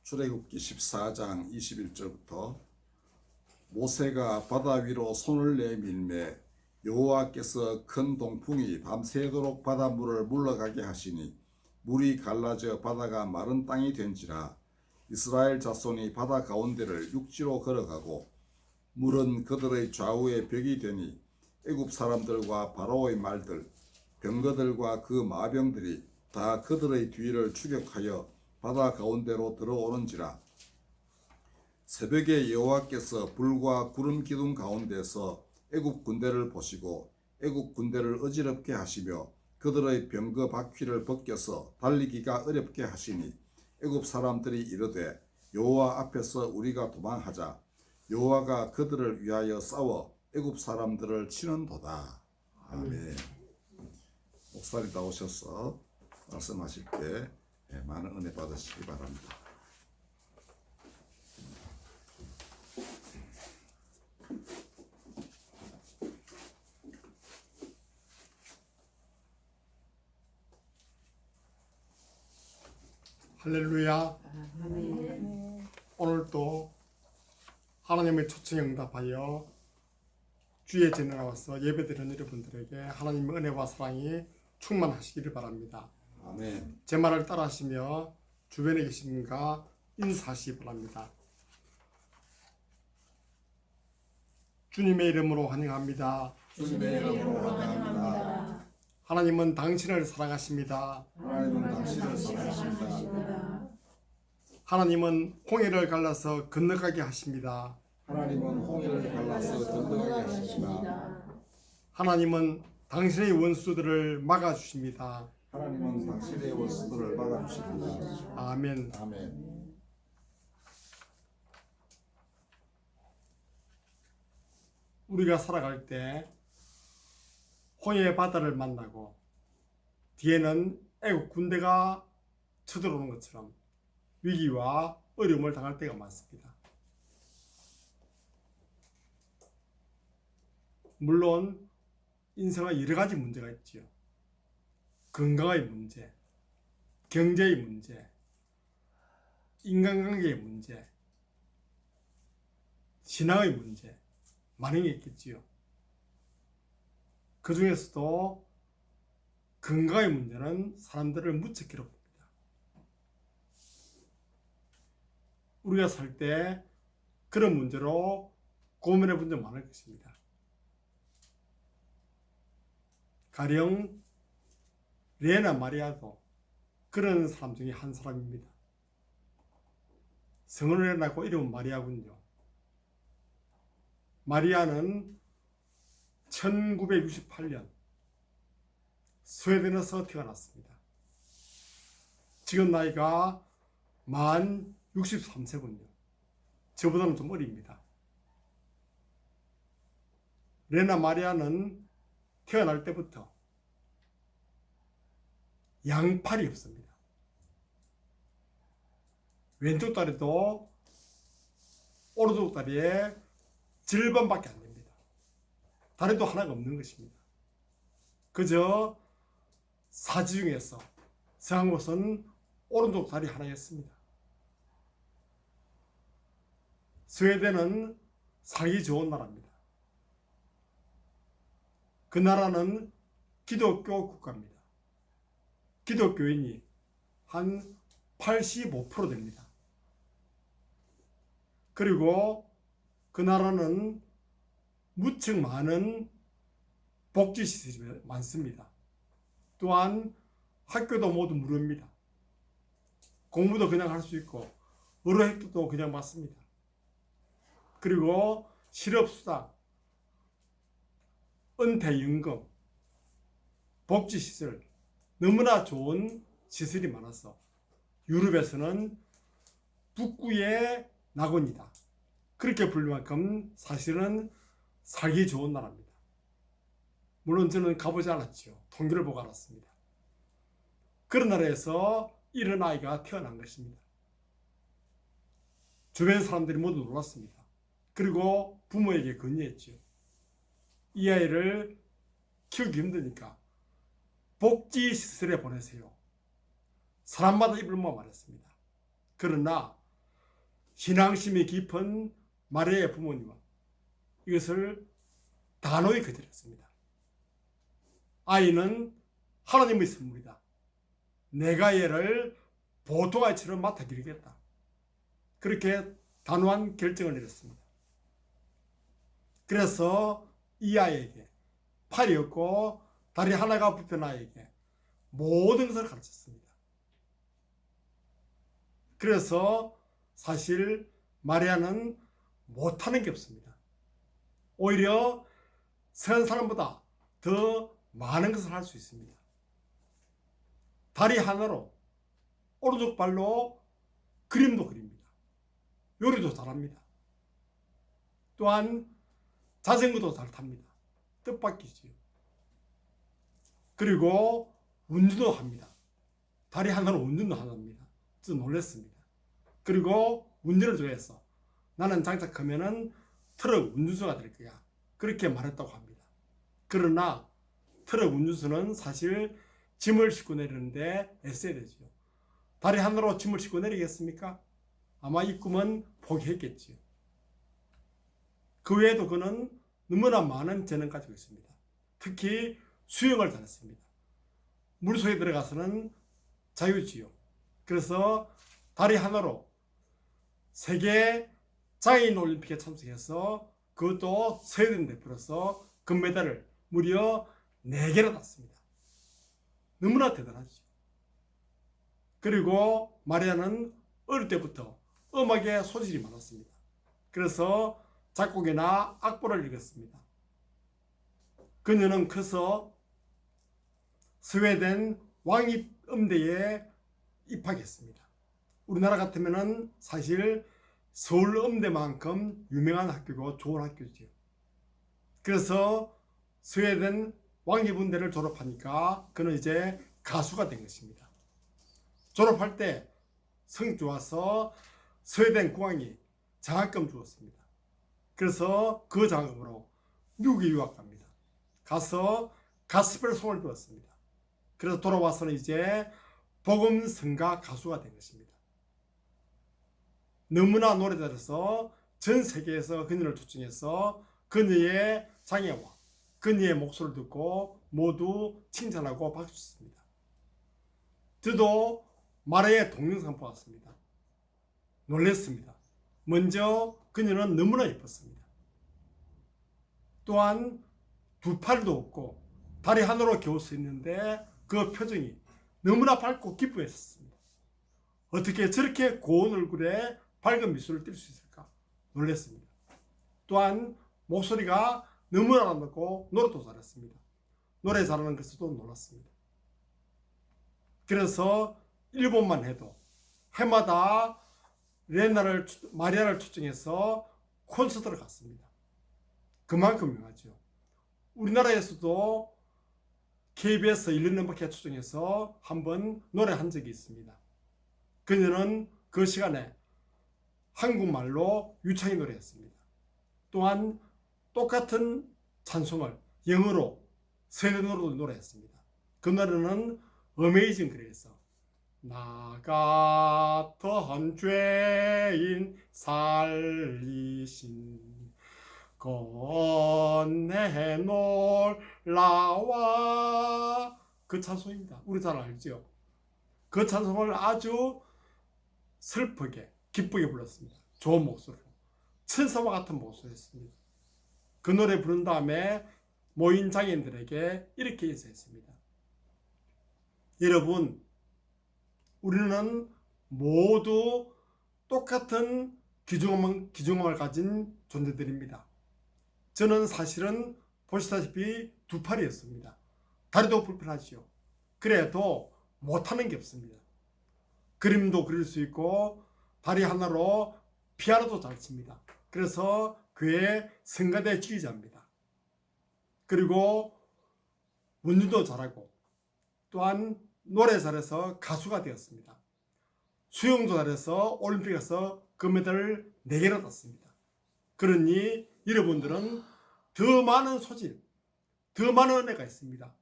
출애굽기 14장 21절부터 모세가 바다 위로 손을 내밀매 여호와께서 큰 동풍이 밤새도록 바닷물을 물러가게 하시니 물이 갈라져 바다가 마른 땅이 된지라. 이스라엘 자손이 바다 가운데를 육지로 걸어가고 물은 그들의 좌우에 벽이 되니 애굽 사람들과 바로의 말들 병거들과 그 마병들이 다 그들의 뒤를 추격하여 바다 가운데로 들어오는지라. 새벽에 여호와께서 불과 구름 기둥 가운데서 애굽 군대를 보시고 애굽 군대를 어지럽게 하시며 그들의 병거 바퀴를 벗겨서 달리기가 어렵게 하시니 애굽 사람들이 이르되 여호와 앞에서 우리가 도망하자. 여호와가 그들을 위하여 싸워 애굽 사람들을 치는도다. 아멘. 목사님 나오셔서 말씀하실 때 많은 은혜 받으시기 바랍니다. 할렐루야. 아멘. 오늘도 하나님의 초청에 응답하여 주의 전에 나와서 예배드리는 여러분들에게 하나님의 은혜와 사랑이 충만하시기를 바랍니다. 아멘. 제 말을 따라하시며 주변에 계신 분과 인사하시기 바랍니다. 주님의 이름으로 환영합니다. 주님의 이름으로 환영합니다. 하나님은 당신을 사랑하십니다. 하나님은 당신을 사랑하십니다. 하나님은 홍해를 갈라서 건너가게 하십니다. 하나님은 홍해를 갈라서 건너가게 하십니다. 하나님은 당신의 원수들을 막아주십니다. 하나님은 당신의 원수들을 막아주십니다. 아멘. 아멘. 우리가 살아갈 때 홍해의 바다를 만나고 뒤에는 애국 군대가 쳐들어오는 것처럼 위기와 어려움을 당할 때가 많습니다. 물론 인생에 여러 가지 문제가 있지요. 건강의 문제, 경제의 문제, 인간관계의 문제, 신앙의 문제 많은 게 있겠지요. 그 중에서도 건강의 문제는 사람들을 무척 괴롭힙니다. 우리가 살 때 그런 문제로 고민해 본 적 많을 것입니다. 가령 레나 마리아도 그런 사람 중에 한 사람입니다. 성을 레나고 이름은 마리아군요. 마리아는 1968년 스웨덴에서 태어났습니다. 지금 나이가 만 63세군요. 저보다는 좀 어립니다. 레나 마리아는 태어날 때부터 양팔이 없습니다. 왼쪽 다리도 오른쪽 다리에 절반밖에 안 됩니다. 다리도 하나가 없는 것입니다. 그저 사지 중에서 성한 곳은 오른쪽 다리 하나였습니다. 스웨덴은 살기 좋은 나라입니다. 그 나라는 기독교 국가입니다. 기독교인이 한 85% 됩니다. 그리고 그 나라는 무척 많은 복지시설이 많습니다. 또한 학교도 모두 무료입니다. 공부도 그냥 할 수 있고 의료혜택도 그냥 받습니다. 그리고 실업수당, 은퇴연금, 복지시설 너무나 좋은 시설이 많아서 유럽에서는 북구의 낙원이다 그렇게 불릴 만큼 사실은 살기 좋은 나라입니다. 물론 저는 가보지 않았죠. 통계를 보고 알았습니다. 그런 나라에서 이런 아이가 태어난 것입니다. 주변 사람들이 모두 놀랐습니다. 그리고 부모에게 건의했죠. 이 아이를 키우기 힘드니까 복지시설에 보내세요. 사람마다 입을 모아 말했습니다. 그러나 신앙심이 깊은 마리아의 부모님은 이것을 단호히 거절했습니다. 아이는 하나님의 선물이다. 내가 얘를 보통아이처럼 맡아 기르겠다. 그렇게 단호한 결정을 내렸습니다. 그래서 이 아이에게, 팔이 없고 다리 하나가 불편한 아이에게 모든 것을 가르쳤습니다. 그래서 사실 마리아는 못하는 게 없습니다. 오히려 선한 사람보다 더 많은 것을 할 수 있습니다. 다리 하나로 오른쪽 발로 그림도 그립니다. 요리도 잘합니다. 또한 자전거도 잘 탑니다. 뜻밖이지요. 그리고 운전도 합니다. 다리 하나로 운전도 합니다. 좀 놀랐습니다. 그리고 운전을 좋아해서 나는 장착하면은 트럭 운전수가 될 거야. 그렇게 말했다고 합니다. 그러나 트럭 운전수는 사실 짐을 싣고 내리는데 애써야 되죠. 다리 하나로 짐을 싣고 내리겠습니까? 아마 이 꿈은 포기했겠지요. 그 외에도 그는 너무나 많은 재능을 가지고 있습니다. 특히 수영을 잘했습니다. 물속에 들어가서는 자유지요. 그래서 다리 하나로 세계 장애인 올림픽에 참석해서 그것도 스웨덴 대표로서 금메달을 무려 4개나 땄습니다. 너무나 대단하죠. 그리고 마리아는 어릴 때부터 음악에 소질이 많았습니다. 그래서 작곡이나 악보를 읽었습니다. 그녀는 커서 스웨덴 왕입음대에 입학했습니다. 우리나라 같으면은 사실 서울음대만큼 유명한 학교고 좋은 학교죠. 그래서 스웨덴 왕입음대를 졸업하니까 그는 이제 가수가 된 것입니다. 졸업할 때 성이 좋아서 스웨덴 국왕이 장학금 주었습니다. 그래서 그 장학금으로 미국에 유학 갑니다. 가서 가스펠 송을 배웠습니다. 그래서 돌아와서는 이제 복음성가 가수가 된 것입니다. 너무나 노래 잘해서 전 세계에서 그녀를 초청해서 그녀의 장애와 그녀의 목소리를 듣고 모두 칭찬하고 박수쳤습니다. 저도 마리아의 동영상 보았습니다. 놀랐습니다. 먼저 그녀는 너무나 예뻤습니다. 또한 두 팔도 없고 다리 하나로 겨우 서 있는데 그 표정이 너무나 밝고 기쁘했습니다. 어떻게 저렇게 고운 얼굴에 밝은 미소를 띌 수 있을까 놀랐습니다. 또한 목소리가 너무나 아름답고 노래도 잘했습니다. 노래 잘하는 것도 놀랐습니다. 그래서 일본만 해도 해마다 마리아를 초청해서 콘서트를 갔습니다. 그만큼 유명하죠. 우리나라에서도 KBS 1년 음악회 초청해서 한번 노래한 적이 있습니다. 그녀는 그 시간에 한국말로 유창히 노래했습니다. 또한 똑같은 찬송을 영어로 스웨덴어로도 노래했습니다. 그 노래는 어메이징 그레이스. 나 같은 죄인 살리신 건네 놀라와 그 찬송입니다. 우리 잘 알죠? 그 찬송을 아주 슬프게 기쁘게 불렀습니다. 좋은 목소리로 천사와 같은 목소리였습니다. 그 노래 부른 다음에 모인 장애인들에게 이렇게 인사했습니다. 여러분, 우리는 모두 똑같은 기중함을 가진 존재들입니다. 저는 사실은 보시다시피 두 팔이었습니다. 다리도 불편하지요. 그래도 못하는 게 없습니다. 그림도 그릴 수 있고 다리 하나로 피아노도 잘 칩니다. 그래서 교회 성가대 지휘자입니다. 그리고 운전도 잘하고 또한 노래 잘해서 가수가 되었습니다. 수영도 잘해서 올림픽에서 금메달을 4개나 땄습니다. 그러니 여러분들은 더 많은 소질, 더 많은 은혜가 있습니다.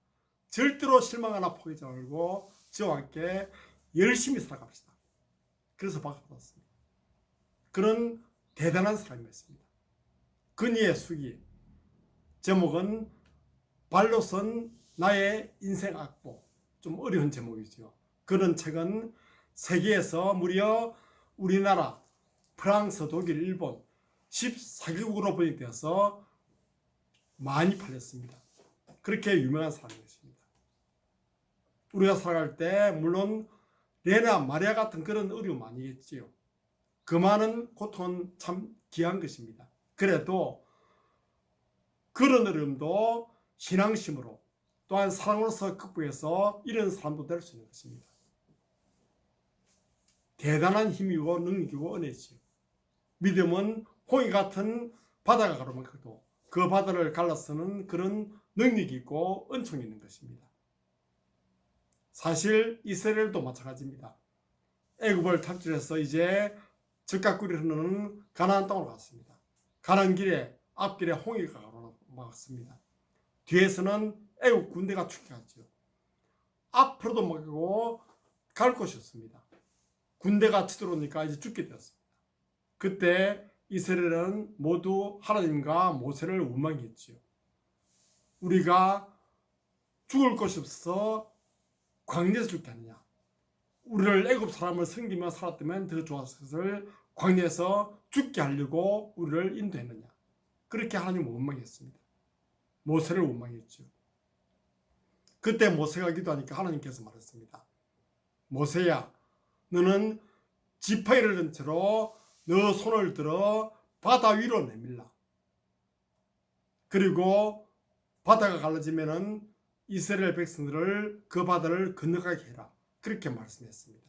절대로 실망하나 포기하지 말고 저와 함께 열심히 살아갑시다. 그래서 박수 받았습니다. 그런 대단한 사람이었습니다. 근위의 수기, 제목은 발로선 나의 인생 악보. 좀 어려운 제목이죠. 그런 책은 세계에서 무려 우리나라, 프랑스, 독일, 일본 14개국으로 번역되어서 많이 팔렸습니다. 그렇게 유명한 사람이었습니다. 우리가 살아갈 때 물론 레나, 마리아 같은 그런 어려움 아니겠지요. 그 많은 고통은 참 귀한 것입니다. 그래도 그런 어려움도 신앙심으로 또한 사랑으로서 극복해서 이런 사람도 될 수 있는 것입니다. 대단한 힘이고 능력이고 은혜지요. 믿음은 홍해 같은 바다가 가로막혀도 그 바다를 갈라서는 그런 능력이 있고 은총이 있는 것입니다. 사실 이스라엘도 마찬가지입니다. 애굽을 탈출해서 이제 적과 꿀이 흐르는 가나안 땅으로 갔습니다. 가는 길에 앞길에 홍해가 가로막았습니다. 뒤에서는 애국 군대가 추격하죠. 앞으로도 막고 갈 곳이 없습니다. 군대가 치들어오니까 이제 죽게 되었습니다. 그때 이스라엘은 모두 하나님과 모세를 원망했지요. 우리가 죽을 곳이 없어서 광야에서 죽게 하느냐. 우리를 애굽 사람을 섬기며 살았다면 더 좋았을 것을 광야에서 죽게 하려고 우리를 인도했느냐. 그렇게 하나님을 원망했습니다. 모세를 원망했죠. 그때 모세가 기도하니까 하나님께서 말했습니다. 모세야, 너는 지팡이를 든 채로 너 손을 들어 바다 위로 내밀라. 그리고 바다가 갈라지면은 이스라엘 백성들을 그 바다를 건너가게 해라. 그렇게 말씀했습니다.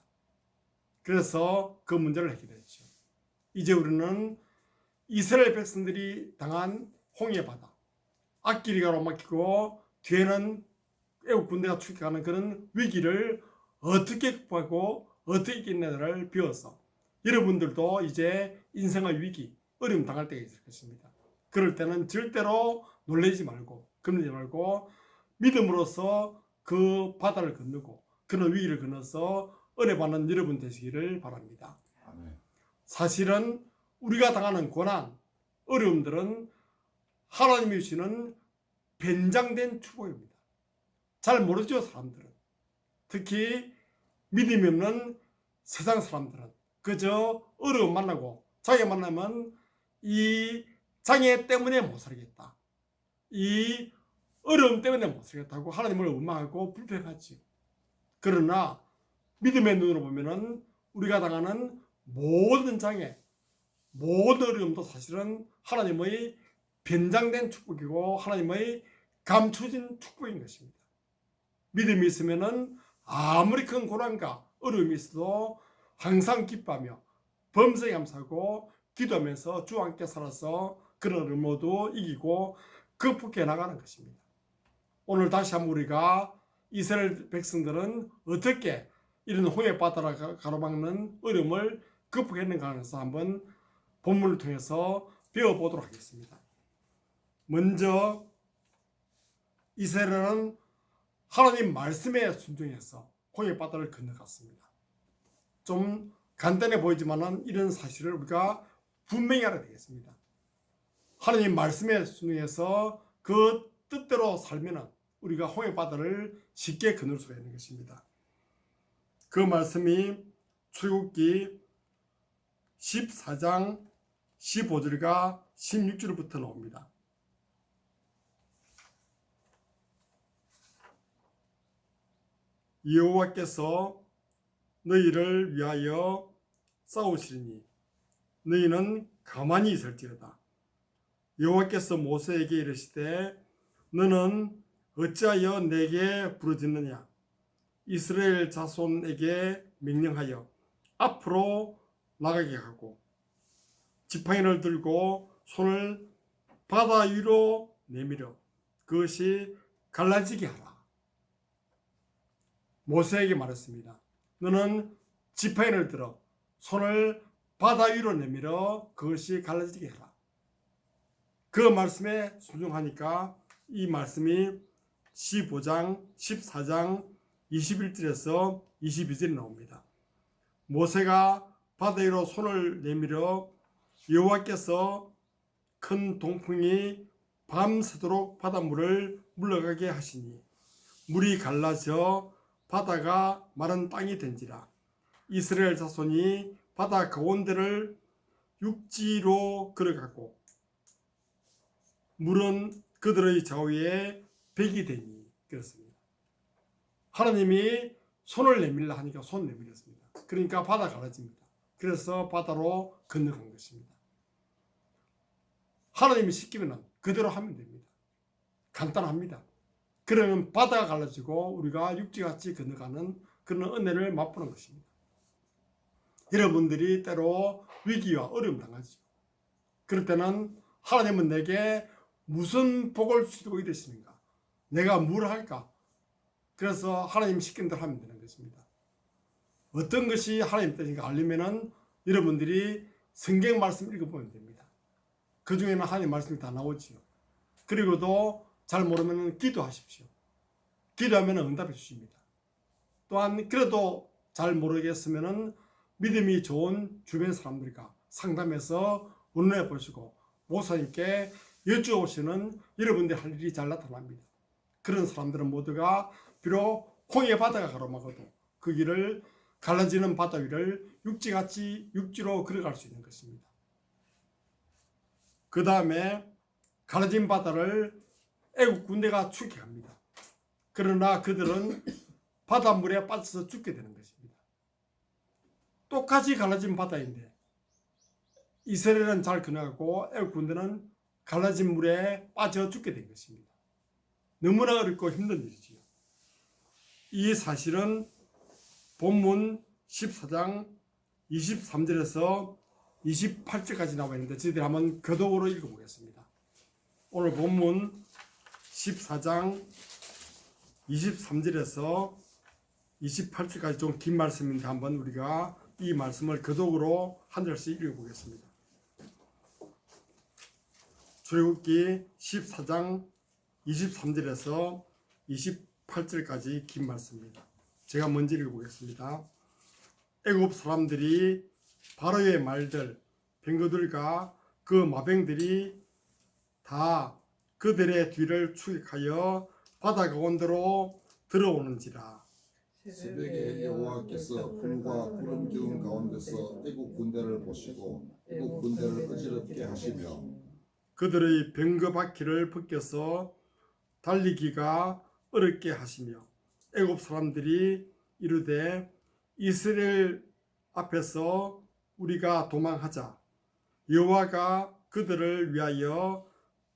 그래서 그 문제를 해결했죠. 이제 우리는 이스라엘 백성들이 당한 홍해 바다, 앞길이 가로막히고 뒤에는 애국 군대가 출격하는 그런 위기를 어떻게 극복하고 어떻게 이겨내를 배워서 여러분들도 이제 인생의 위기, 어려움 당할 때가 있을 것입니다. 그럴 때는 절대로 놀라지 말고 겁내지 말고 믿음으로써 그 바다를 건너고 그런 위기를 건너서 은혜 받는 여러분 되시기를 바랍니다. 아멘. 사실은 우리가 당하는 고난, 어려움들은 하나님이 주시는 변장된 축복입니다. 잘 모르죠, 사람들은. 특히 믿음이 없는 세상 사람들은 그저 어려움 만나고 장애 만나면 이 장애 때문에 못 살겠다. 이 어려움 때문에 못 살겠다고 하나님을 원망하고 불평하지. 그러나 믿음의 눈으로 보면은 우리가 당하는 모든 장애, 모든 어려움도 사실은 하나님의 변장된 축복이고 하나님의 감춰진 축복인 것입니다. 믿음이 있으면은 아무리 큰 고난과 어려움이 있어도 항상 기뻐하며 범사에 감사하고 기도하면서 주와 함께 살아서 그런 어려움 모두 이기고 극복해 나가는 것입니다. 오늘 다시 한번 우리가 이스라엘 백성들은 어떻게 이런 홍해 바다를 가로막는 어려움을 극복했는가 해서 한번 본문을 통해서 배워보도록 하겠습니다. 먼저 이스라엘은 하나님 말씀에 순종해서 홍해 바다를 건너갔습니다. 좀 간단해 보이지만 이런 사실을 우리가 분명히 알아야 되겠습니다. 하나님 말씀에 순종해서 그 뜻대로 살면 우리가 홍해 바다를 쉽게 건널 수가 있는 것입니다. 그 말씀이 출애굽기 14장 15절과 16절부터 나옵니다. 여호와께서 너희를 위하여 싸우시리니 너희는 가만히 있을지어다. 여호와께서 모세에게 이르시되 너는 어찌하여 내게 부르짖느냐. 이스라엘 자손에게 명령하여 앞으로 나가게 하고 지팡이를 들고 손을 바다 위로 내밀어 그것이 갈라지게 하라. 모세에게 말했습니다. 너는 지팡이를 들어 손을 바다 위로 내밀어 그것이 갈라지게 해라. 그 말씀에 순종하니까 이 말씀이 15장, 14장 21절에서 22절에 나옵니다. 모세가 바다 위로 손을 내밀어 여호와께서 큰 동풍이 밤새도록 바닷물을 물러가게 하시니 물이 갈라져 바다가 마른 땅이 된지라. 이스라엘 자손이 바다 가운데를 육지로 걸어가고 물은 그들의 좌우에 백이 되니. 그렇습니다. 하나님이 손을 내밀라 하니까 손 내밀었습니다. 그러니까 바다 갈라집니다. 그래서 바다로 건너간 것입니다. 하나님이 시키면 그대로 하면 됩니다. 간단합니다. 그러면 바다가 갈라지고 우리가 육지같이 건너가는 그런 은혜를 맛보는 것입니다. 여러분들이 때로 위기와 어려움 당하죠. 그럴 때는 하나님은 내게 무슨 복을 주시고 이러십니까? 내가 뭘 할까? 그래서 하나님 시키는 대로 하면 되는 것입니다. 어떤 것이 하나님 뜻인가 알려면은 여러분들이 성경 말씀 읽어보면 됩니다. 그 중에는 하나님 말씀이 다 나오지요. 그리고도 잘 모르면 기도하십시오. 기도하면 응답해 주십니다. 또한 그래도 잘 모르겠으면 믿음이 좋은 주변 사람들과 상담해서 의논해 보시고 목사님께 여쭈어보시는 여러분들이 할 일이 잘 나타납니다. 그런 사람들은 모두가 비록 홍해 바다가 가로막아도 그 길을 갈라지는 바다 위를 육지같이 육지로 걸어갈 수 있는 것입니다. 그 다음에 갈라진 바다를 애국 군대가 추격합니다. 그러나 그들은 바닷물에 빠져서 죽게 되는 것입니다. 똑같이 갈라진 바다인데 이스라엘은 잘 건너가고 애국 군대는 갈라진 물에 빠져 죽게 된 것입니다. 너무나 어렵고 힘든 일이지요. 이 사실은 본문 14장 23절에서 28절까지 나와 있는데 저희들이 한번 교독으로 읽어보겠습니다. 오늘 본문 14장 23절에서 28절까지 좀 긴 말씀인데 한번 우리가 이 말씀을 교독으로 한 절씩 읽어보겠습니다. 출애굽기 14장 23절에서 28절까지 긴 말씀입니다. 제가 먼저 읽어보겠습니다. 애굽 사람들이 바로의 말들, 병거들과 그 마병들이 다 그들의 뒤를 추격하여 바다 가운데로 들어오는지라. 새벽에 여호와께서 불과 구름 기운 가운데서 애국 군대를 보시고 애국 군대를 어지럽게 하시며 그들의 병거 바퀴를 벗겨서 달리기가 어렵게 하시며 애굽 사람들이 이르되 이스라엘 앞에서 우리가 도망하자. 여호와가 그들을 위하여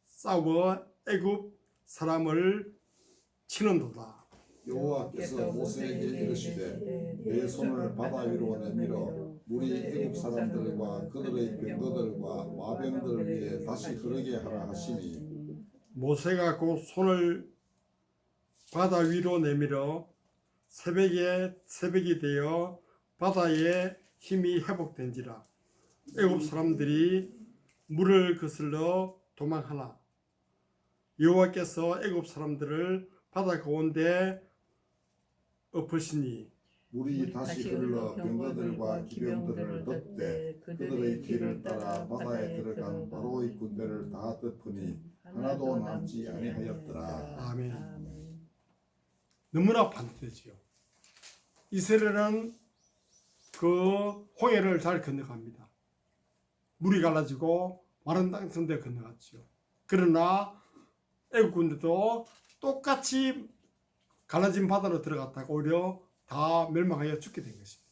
싸워 애굽 사람을 치는도다. 여호와께서 모세에게 이르시되 내 손을 바다 위로 내밀어 물이 애굽 사람들과 그들의 병거들과 마병들 위에 다시 흐르게 하라 하시니 모세가 곧 손을 바다 위로 내밀어 새벽이 되어 바다의 힘이 회복된지라. 애굽 사람들이 물을 거슬러 도망하나 여호와께서 애굽 사람들을 바다 가운데 엎으시니 물이 다시 흘러 병거들과 기병들을 덮되 그들의 뒤를 따라 바다에 들어간 바로의 군대를 다 덮으니 하나도 남지 아니하였더라. 아멘. 너무나 반대지요. 이스라엘은 그 홍해를 잘 건너갑니다. 물이 갈라지고 마른 땅 선대 건너갔지요. 그러나 애국 군대도 똑같이 갈라진 바다로 들어갔다가 오히려 다 멸망하여 죽게 된 것입니다.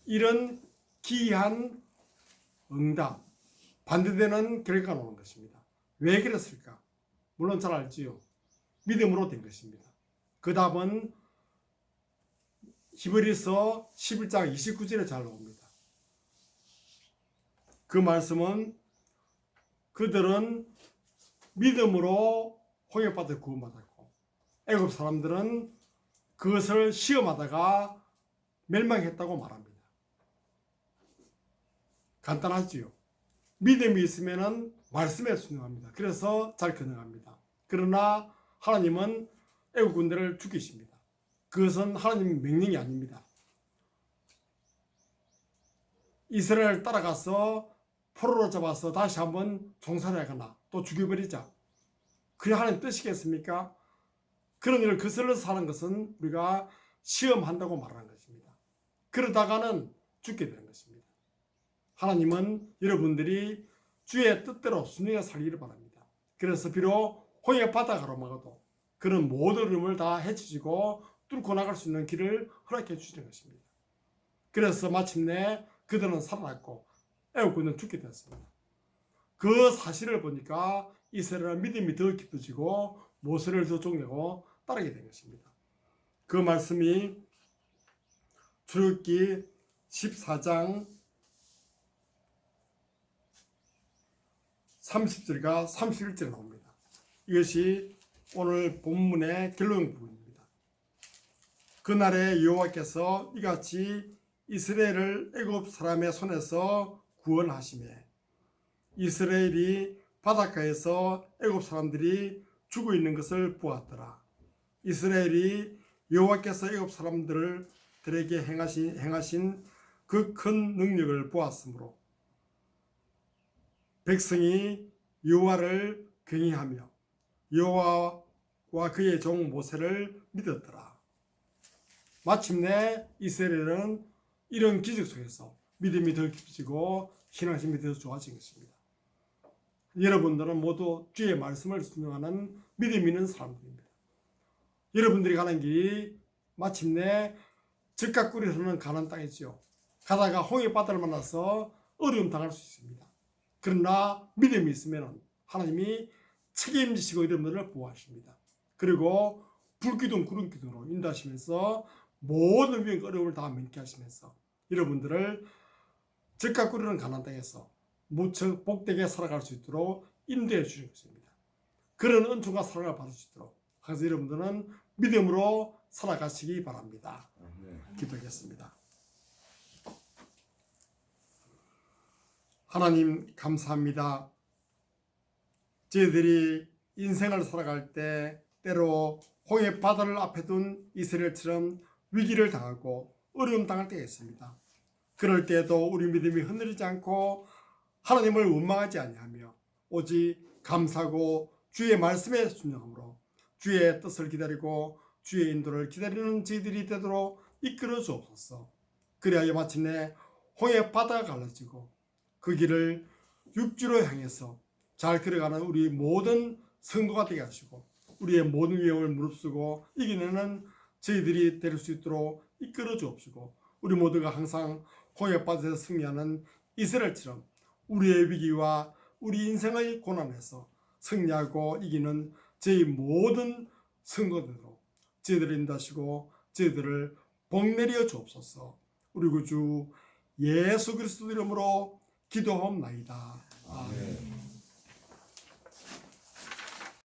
이런 기이한 응답, 반대되는 결과가 나온 것입니다. 왜 그랬을까? 물론 잘 알지요. 믿음으로 된 것입니다. 그 답은 히브리서 11장 29절에 잘 나옵니다. 그 말씀은 그들은 믿음으로 홍해바다에 구원받았고 애굽 사람들은 그것을 시험하다가 멸망했다고 말합니다. 간단하지요. 믿음이 있으면 말씀에 순종합니다. 그래서 잘 건너갑니다. 그러나 하나님은 애국 군대를 죽이십니다. 그것은 하나님의 명령이 아닙니다. 이스라엘을 따라가서 포로로 잡아서 다시 한번 종살이하거나 또 죽여버리자. 그게 하나님 뜻이겠습니까? 그런 일을 거슬러서 사는 것은 우리가 시험한다고 말하는 것입니다. 그러다가는 죽게 되는 것입니다. 하나님은 여러분들이 주의 뜻대로 순종해 살기를 바랍니다. 그래서 비록 홍해 바다 가로막아도 그런 모든 어려움을 다 헤치시고 뚫고 나갈 수 있는 길을 허락해 주시는 것입니다. 그래서 마침내 그들은 살아났고 애국군은 죽게 되었습니다. 그 사실을 보니까 이스라엘은 믿음이 더 깊어지고 모세를 더 존경하고 따르게 된 것입니다. 그 말씀이 출애굽기 14장 30절과 31절에 나옵니다. 이것이 오늘 본문의 결론 부분입니다. 그날에 여호와께서 이같이 이스라엘을 애굽 사람의 손에서 구원하시매 이스라엘이 바닷가에서 애굽 사람들이 죽어 있는 것을 보았더라. 이스라엘이 여호와께서 애굽 사람들에게 행하신 그 큰 능력을 보았으므로 백성이 여호와를 경외하며 여호와와 그의 종 모세를 믿었더라. 마침내 이스라엘은 이런 기적 속에서 믿음이 더 깊어지고 신앙심이 더 좋아진 것입니다. 여러분들은 모두 주의 말씀을 순종하는 믿음 있는 사람들입니다. 여러분들이 가는 길이 마침내 적과 꿀이 흐르는 가나안 땅이지요. 가다가 홍해 바다를 만나서 어려움 당할 수 있습니다. 그러나 믿음이 있으면 하나님이 책임지시고 여러분들을 보호하십니다. 그리고 불기둥 구름기둥으로 인도하시면서 모든 위험 어려움을 다 면케하시면서 여러분들을 적과 꿀이 흐르는 가나안 땅에서 무척 복되게 살아갈 수 있도록 인도해 주신 것입니다. 그런 은총과 사랑을 받을 수 있도록 그래서 여러분들은 믿음으로 살아가시기 바랍니다. 기도하겠습니다. 하나님 감사합니다. 저희들이 인생을 살아갈 때 때로 홍해 바다를 앞에 둔 이스라엘처럼 위기를 당하고 어려움 당할 때가 있습니다. 그럴 때에도 우리 믿음이 흔들리지 않고 하나님을 원망하지 아니하며 오직 감사하고 주의 말씀에 순종함으로 주의 뜻을 기다리고 주의 인도를 기다리는 저희들이 되도록 이끌어 주옵소서. 그리하여 마침내 홍해 바다가 갈라지고 그 길을 육지로 향해서 잘 걸어가는 우리 모든 성도가 되게 하시고 우리의 모든 위험을 무릅쓰고 이겨내는 저희들이 될 수 있도록 이끌어 주옵시고 우리 모두가 항상 홍해 바다에서 승리하는 이스라엘처럼 우리의 위기와 우리 인생의 고난에서 승리하고 이기는 저희 모든 성도들로 저희들을 인도하시고 저희들을 복내려 주옵소서. 우리 구주 예수 그리스도 이름으로 기도하옵나이다. 아멘.